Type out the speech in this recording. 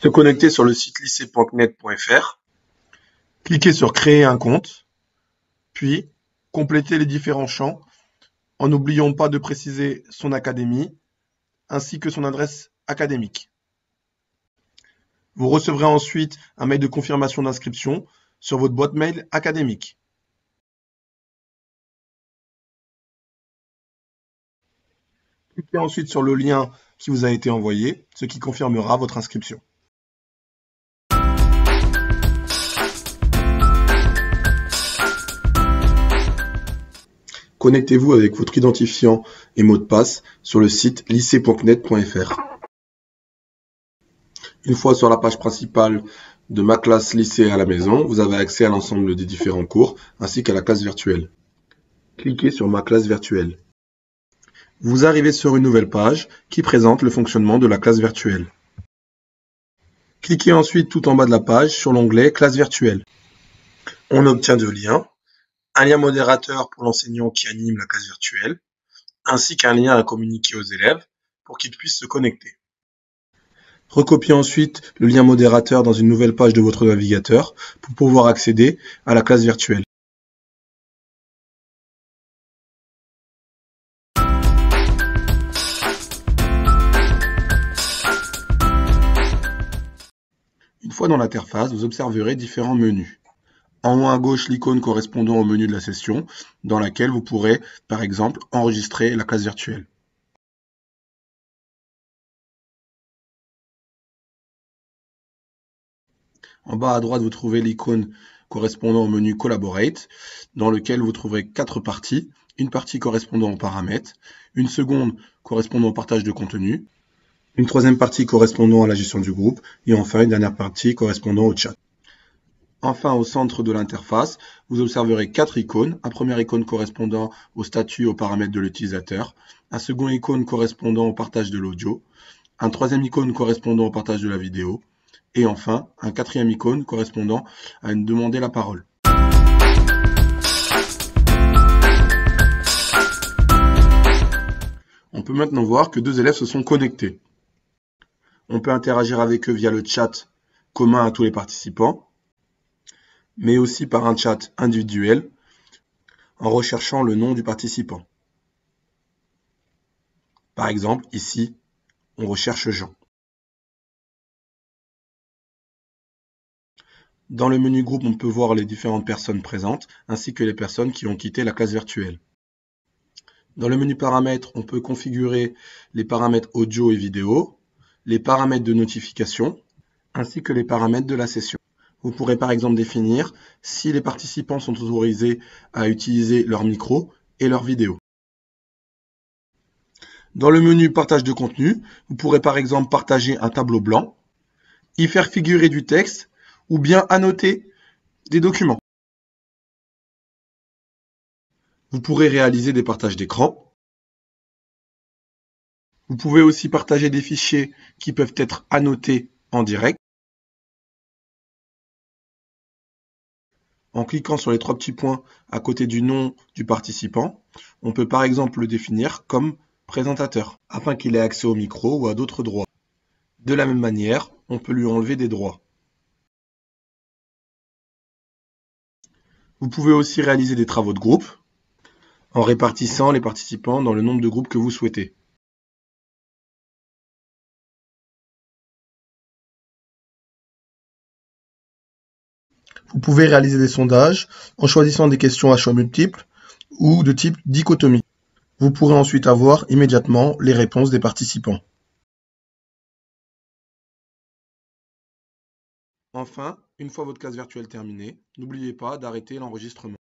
Se connecter sur le site lycée.net.fr, cliquez sur Créer un compte, puis complétez les différents champs en n'oubliant pas de préciser son académie ainsi que son adresse académique. Vous recevrez ensuite un mail de confirmation d'inscription sur votre boîte mail académique. Cliquez ensuite sur le lien qui vous a été envoyé, ce qui confirmera votre inscription. Connectez-vous avec votre identifiant et mot de passe sur le site lycée.net.fr. Une fois sur la page principale de Ma classe lycée à la maison, vous avez accès à l'ensemble des différents cours ainsi qu'à la classe virtuelle. Cliquez sur Ma classe virtuelle. Vous arrivez sur une nouvelle page qui présente le fonctionnement de la classe virtuelle. Cliquez ensuite tout en bas de la page sur l'onglet Classe virtuelle. On obtient deux liens, un lien modérateur pour l'enseignant qui anime la classe virtuelle, ainsi qu'un lien à communiquer aux élèves pour qu'ils puissent se connecter. Recopiez ensuite le lien modérateur dans une nouvelle page de votre navigateur pour pouvoir accéder à la classe virtuelle. Une fois dans l'interface, vous observerez différents menus. En haut à gauche, l'icône correspondant au menu de la session, dans laquelle vous pourrez, par exemple, enregistrer la classe virtuelle. En bas à droite, vous trouvez l'icône correspondant au menu Collaborate, dans lequel vous trouverez 4 parties. Une partie correspondant aux paramètres, une seconde correspondant au partage de contenu, une troisième partie correspondant à la gestion du groupe, et enfin une dernière partie correspondant au chat. Enfin, au centre de l'interface, vous observerez 4 icônes. Un premier icône correspondant au statut, aux paramètres de l'utilisateur. Un second icône correspondant au partage de l'audio. Un troisième icône correspondant au partage de la vidéo. Et enfin, un quatrième icône correspondant à une demander la parole. On peut maintenant voir que 2 élèves se sont connectés. On peut interagir avec eux via le chat commun à tous les participants, mais aussi par un chat individuel en recherchant le nom du participant. Par exemple, ici, on recherche Jean. Dans le menu groupe, on peut voir les différentes personnes présentes, ainsi que les personnes qui ont quitté la classe virtuelle. Dans le menu paramètres, on peut configurer les paramètres audio et vidéo, les paramètres de notification, ainsi que les paramètres de la session. Vous pourrez par exemple définir si les participants sont autorisés à utiliser leur micro et leur vidéo. Dans le menu partage de contenu, vous pourrez par exemple partager un tableau blanc, y faire figurer du texte ou bien annoter des documents. Vous pourrez réaliser des partages d'écran. Vous pouvez aussi partager des fichiers qui peuvent être annotés en direct. En cliquant sur les 3 petits points à côté du nom du participant, on peut par exemple le définir comme présentateur, afin qu'il ait accès au micro ou à d'autres droits. De la même manière, on peut lui enlever des droits. Vous pouvez aussi réaliser des travaux de groupe, en répartissant les participants dans le nombre de groupes que vous souhaitez. Vous pouvez réaliser des sondages en choisissant des questions à choix multiples ou de type dichotomie. Vous pourrez ensuite avoir immédiatement les réponses des participants. Enfin, une fois votre classe virtuelle terminée, n'oubliez pas d'arrêter l'enregistrement.